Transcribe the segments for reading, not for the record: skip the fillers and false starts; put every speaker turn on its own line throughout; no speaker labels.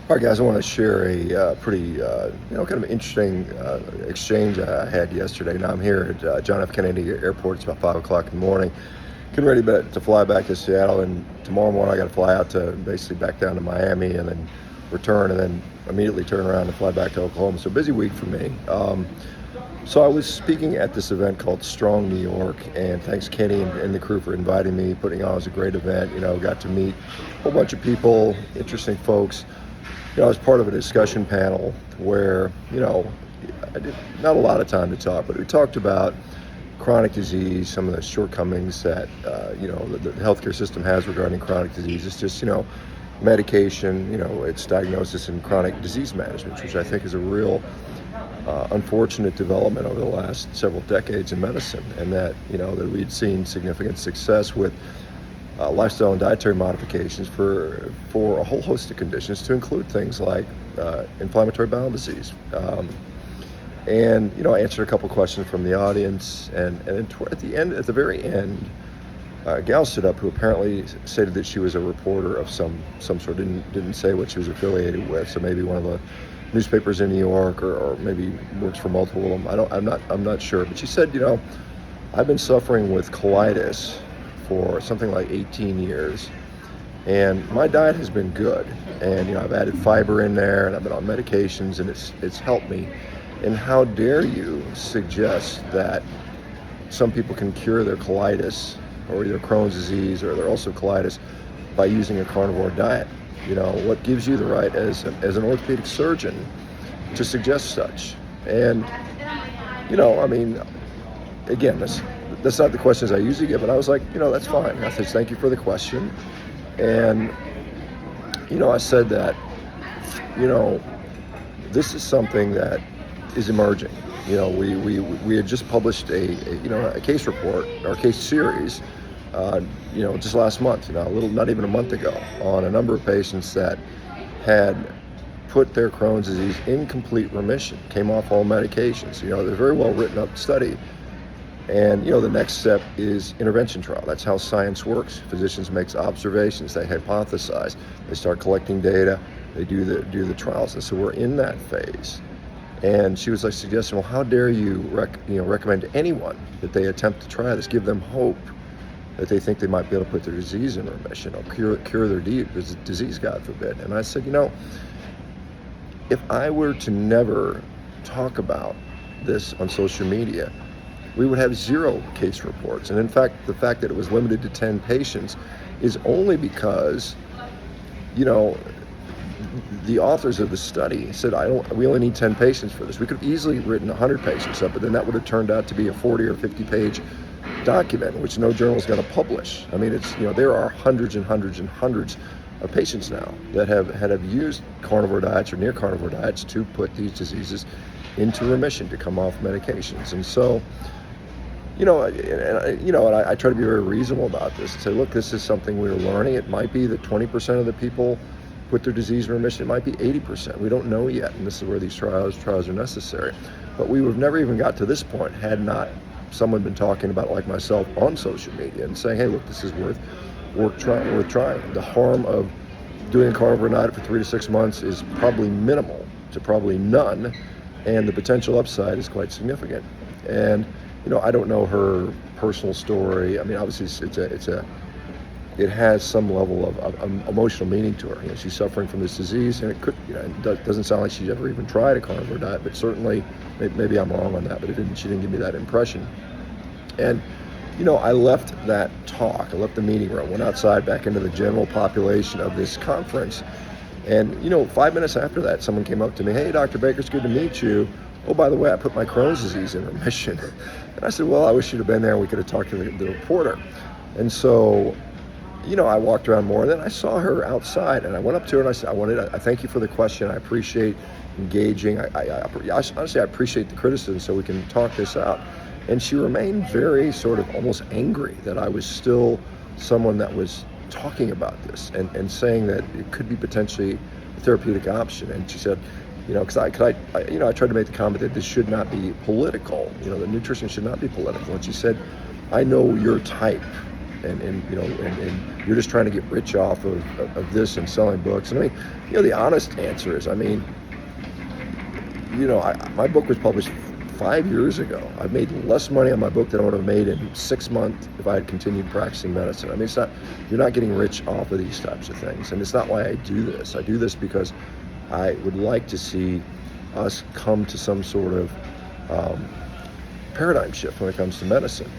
All right, guys, I want to share a pretty, kind of interesting exchange I had yesterday. Now, I'm here at John F. Kennedy Airport. It's about 5 o'clock in the morning. Getting ready to fly back to Seattle, and tomorrow morning I got to fly out to basically back down to Miami and then return and then immediately turn around and fly back to Oklahoma. So busy week for me. So I was speaking at this event called Strong New York, and thanks Kenny and the crew for inviting me, putting on. It was a great event. Got to meet a whole bunch of people, interesting folks. I was part of a discussion panel where, I did not a lot of time to talk, but we talked about chronic disease, some of the shortcomings that, the healthcare system has regarding chronic disease. It's just, medication, its diagnosis and chronic disease management, which I think is a real unfortunate development over the last several decades in medicine, and that, that we'd seen significant success with lifestyle and dietary modifications for a whole host of conditions, to include things like inflammatory bowel disease. I answered a couple questions from the audience, and at the very end, a gal stood up who apparently stated that she was a reporter of some sort. Didn't say what she was affiliated with, so maybe one of the newspapers in New York, or maybe works for multiple of them. I'm not sure, but she said, I've been suffering with colitis for something like 18 years, and my diet has been good, and I've added fiber in there, and I've been on medications, and it's helped me. And how dare you suggest that some people can cure their colitis or their Crohn's disease or their ulcerative colitis by using a carnivore diet? What gives you the right as an orthopedic surgeon to suggest such? And again, that's not the questions I usually get, but I was like, that's fine. I said, thank you for the question. And, I said that, this is something that is emerging. We had just published a case report, or case series, just last month, not even a month ago, on a number of patients that had put their Crohn's disease in complete remission, came off all medications. They're a very well written up study. And the next step is intervention trial. That's how science works. Physicians make observations, they hypothesize, they start collecting data, they do the trials. And so we're in that phase. And she was like suggesting, well, how dare you recommend to anyone that they attempt to try this, give them hope that they think they might be able to put their disease in remission or cure their disease, God forbid. And I said, if I were to never talk about this on social media, we would have zero case reports. And in fact, the fact that it was limited to 10 patients is only because, the authors of the study said, we only need 10 patients for this. We could have easily written 100 patients up, but then that would have turned out to be a 40 or 50 page document, which no journal is going to publish. There are hundreds and hundreds and hundreds of patients now that have used carnivore diets or near carnivore diets to put these diseases into remission, to come off medications. And so, I try to be very reasonable about this and say, look, this is something we're learning. It might be that 20% of the people put their disease in remission. It might be 80%. We don't know yet, and this is where these trials are necessary. But we would have never even got to this point had not someone been talking about it, like myself, on social media and saying, hey, look, this is worth trying. The harm of doing a carnivore diet for 3 to 6 months is probably minimal to probably none, and the potential upside is quite significant. And I don't know her personal story. Obviously it has some level of emotional meaning to her. She's suffering from this disease, and it doesn't sound like she's ever even tried a carnivore diet, but certainly, maybe I'm wrong on that, but she didn't give me that impression. And, I left that talk, I left the meeting room, went outside back into the general population of this conference. And, 5 minutes after that, someone came up to me, hey, Dr. Baker, it's good to meet you. Oh, by the way, I put my Crohn's disease in remission. And I said, well, I wish you'd have been there and we could have talked to the reporter. And so, I walked around more, and then I saw her outside, and I went up to her and I said, I thank you for the question. I appreciate engaging. Honestly, I appreciate the criticism, so we can talk this out. And she remained very sort of almost angry that I was still someone that was talking about this and saying that it could be potentially a therapeutic option. And she said, because I tried to make the comment that this should not be political. The nutrition should not be political. And she said, I know your type. and you know, and you're just trying to get rich off of this and selling books. And I mean, you know, the honest answer is, I mean, you know, my book was published 5 years ago. I've made less money on my book than I would have made in 6 months if I had continued practicing medicine. I mean, it's not, you're not getting rich off of these types of things. And it's not why I do this. I do this because I would like to see us come to some sort of paradigm shift when it comes to medicine.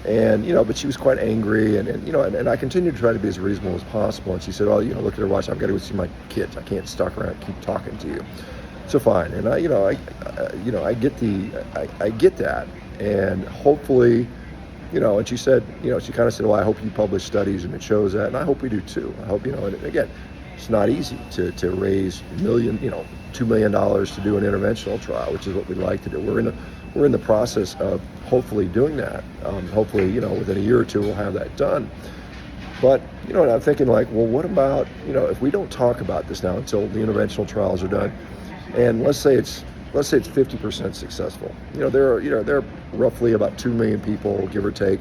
And, you know, but she was quite angry, and you know, and I continued to try to be as reasonable as possible. And she said, oh, you know, look at her watch. I've got to go see my kids. I can't stuck around, keep talking to you. So fine. And I get that. And hopefully, you know, and she said, you know, she kind of said, well, I hope you publish studies and it shows that. And I hope we do too. I hope, you know, and again, it's not easy to raise $2 million to do an interventional trial, which is what we'd like to do. We're in the process of hopefully doing that. Hopefully, you know, within a year or two, we'll have that done. But, you know, and I'm thinking like, well, what about, you know, if we don't talk about this now until the interventional trials are done, and let's say it's 50% successful. You know, there are roughly about 2 million people, give or take,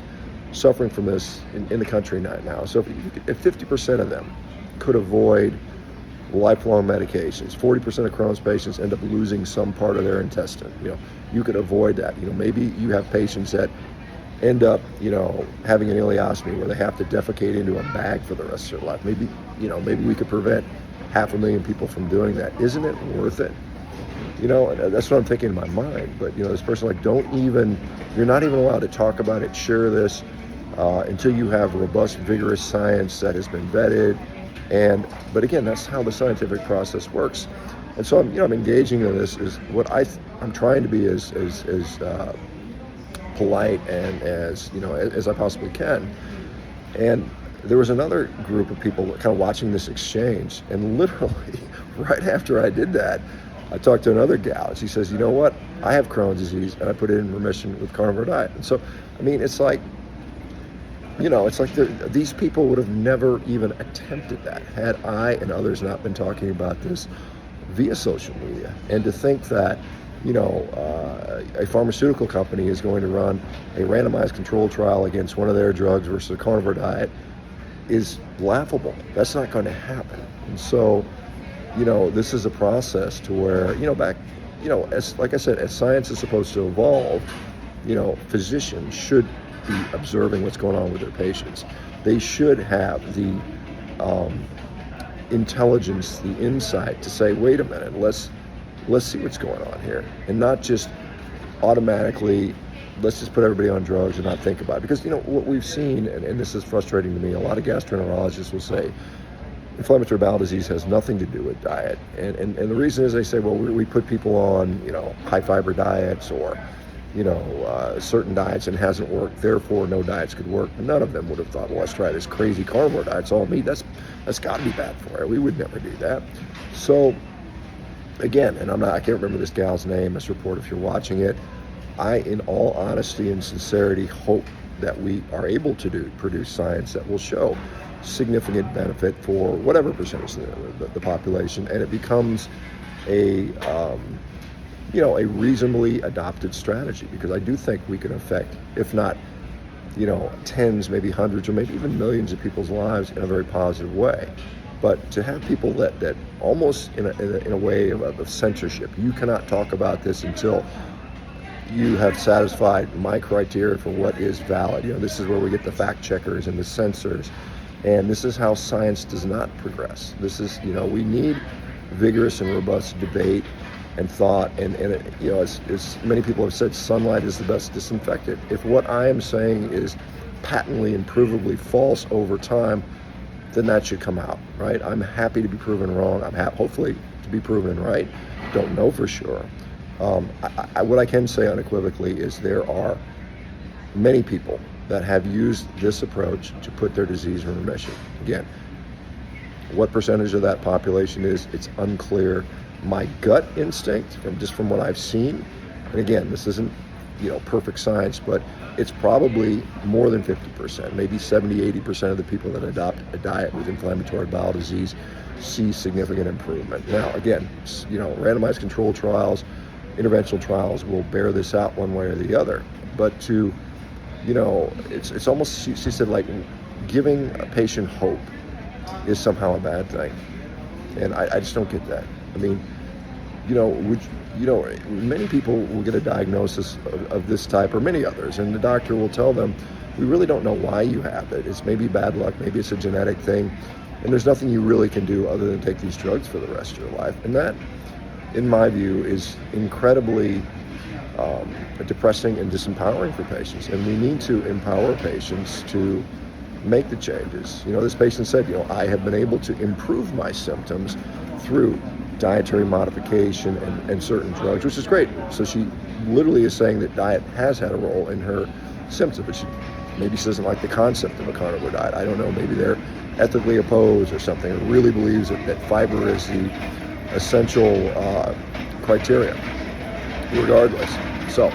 suffering from this in the country right now. So if 50% of them could avoid lifelong medications, 40% of Crohn's patients end up losing some part of their intestine. You know, you could avoid that. You know, maybe you have patients that end up, you know, having an ileostomy where they have to defecate into a bag for the rest of their life. Maybe, you know, maybe we could prevent 500,000 people from doing that. Isn't it worth it? You know, that's what I'm thinking in my mind. But, you know, this person, like, you're not even allowed to talk about it, share this, until you have robust, vigorous science that has been vetted. But again, that's how the scientific process works. And so I'm engaging in this, is what I'm trying to be as polite and as I possibly can. And there was another group of people kind of watching this exchange, and literally right after I did that, I talked to another gal. She says, you know what? I have Crohn's disease, and I put it in remission with carnivore diet. And so, I mean, it's like, you know, it's like these people would have never even attempted that had I and others not been talking about this via social media. And to think that, you know, a pharmaceutical company is going to run a randomized controlled trial against one of their drugs versus a carnivore diet is laughable. That's not going to happen. And so, you know, this is a process to where, you know, as like I said, as science is supposed to evolve, you know, physicians should be observing what's going on with their patients. They should have the intelligence, the insight to say, wait a minute, let's see what's going on here, and not just automatically let's just put everybody on drugs and not think about it. Because, you know, what we've seen, and this is frustrating to me, a lot of gastroenterologists will say inflammatory bowel disease has nothing to do with diet. And the reason is they say, well, we put people on, you know, high fiber diets or, you know, certain diets, and it hasn't worked, therefore no diets could work. But none of them would have thought, well, let's try this crazy carnivore diet. It's all meat. That's got to be bad for it. We would never do that. So again, and I can't remember this gal's name, this report, if you're watching it, I, in all honesty and sincerity, hope that we are able to produce science that will show significant benefit for whatever percentage of the population, and it becomes a reasonably adopted strategy, because I do think we can affect, if not, you know, tens, maybe hundreds, or maybe even millions of people's lives in a very positive way. But to have people that almost in a way of censorship, you cannot talk about this until you have satisfied my criteria for what is valid. You know, this is where we get the fact checkers and the censors, and this is how science does not progress. This is, you know, we need vigorous and robust debate and thought, and you know, as many people have said, sunlight is the best disinfectant. If what I am saying is patently and provably false over time, then that should come out, right? I'm happy to be proven wrong. I'm hopefully to be proven right. Don't know for sure. What I can say unequivocally is there are many people that have used this approach to put their disease in remission. Again, what percentage of that population is, it's unclear. My gut instinct, from what I've seen, and again, this isn't, you know, perfect science, but it's probably more than 50%, maybe 70-80% of the people that adopt a diet with inflammatory bowel disease see significant improvement. Now, again, you know, randomized controlled trials, interventional trials will bear this out one way or the other. But to, you know, it's almost, she said, like, giving a patient hope is somehow a bad thing. And I just don't get that. I mean, many people will get a diagnosis of this type or many others, and the doctor will tell them, we really don't know why you have it. It's maybe bad luck, maybe it's a genetic thing, and there's nothing you really can do other than take these drugs for the rest of your life. And that, in my view, is incredibly depressing and disempowering for patients. And we need to empower patients to make the changes. This patient said, I have been able to improve my symptoms through dietary modification and certain drugs, which is great. So she literally is saying that diet has had a role in her symptoms, but maybe she doesn't like the concept of a carnivore diet. I don't know, maybe they're ethically opposed or something, or really believes that fiber is the essential criteria, regardless. So,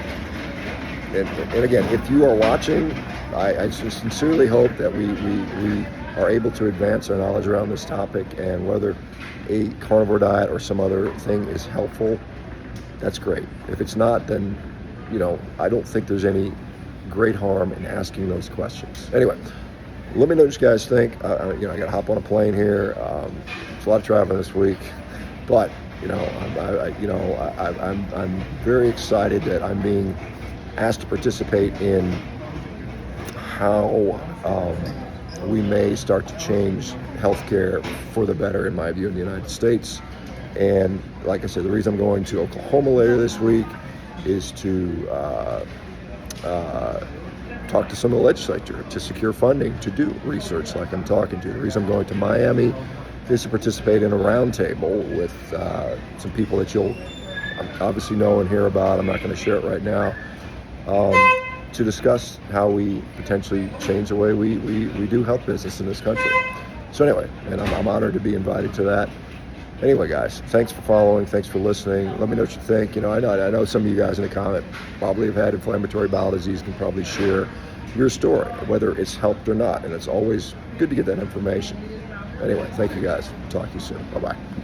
and again, if you are watching, I sincerely hope that we are able to advance our knowledge around this topic, and whether a carnivore diet or some other thing is helpful, that's great. If it's not, then, I don't think there's any great harm in asking those questions. Anyway, let me know what you guys think. I got to hop on a plane here. It's a lot of traveling this week, but I'm very excited that I'm being asked to participate in how we may start to change healthcare for the better, in my view, in the United States. And like I said, the reason I'm going to Oklahoma later this week is to talk to some of the legislature to secure funding to do research like I'm talking to. The reason I'm going to Miami is to participate in a roundtable with some people that you'll obviously know and hear about. I'm not going to share it right now. To discuss how we potentially change the way we do health business in this country. So anyway, and I'm honored to be invited to that. Anyway, guys, thanks for following. Thanks for listening. Let me know what you think. I know some of you guys in the comment probably have had inflammatory bowel disease, can probably share your story, whether it's helped or not. And it's always good to get that information. Anyway, thank you guys. Talk to you soon. Bye-bye.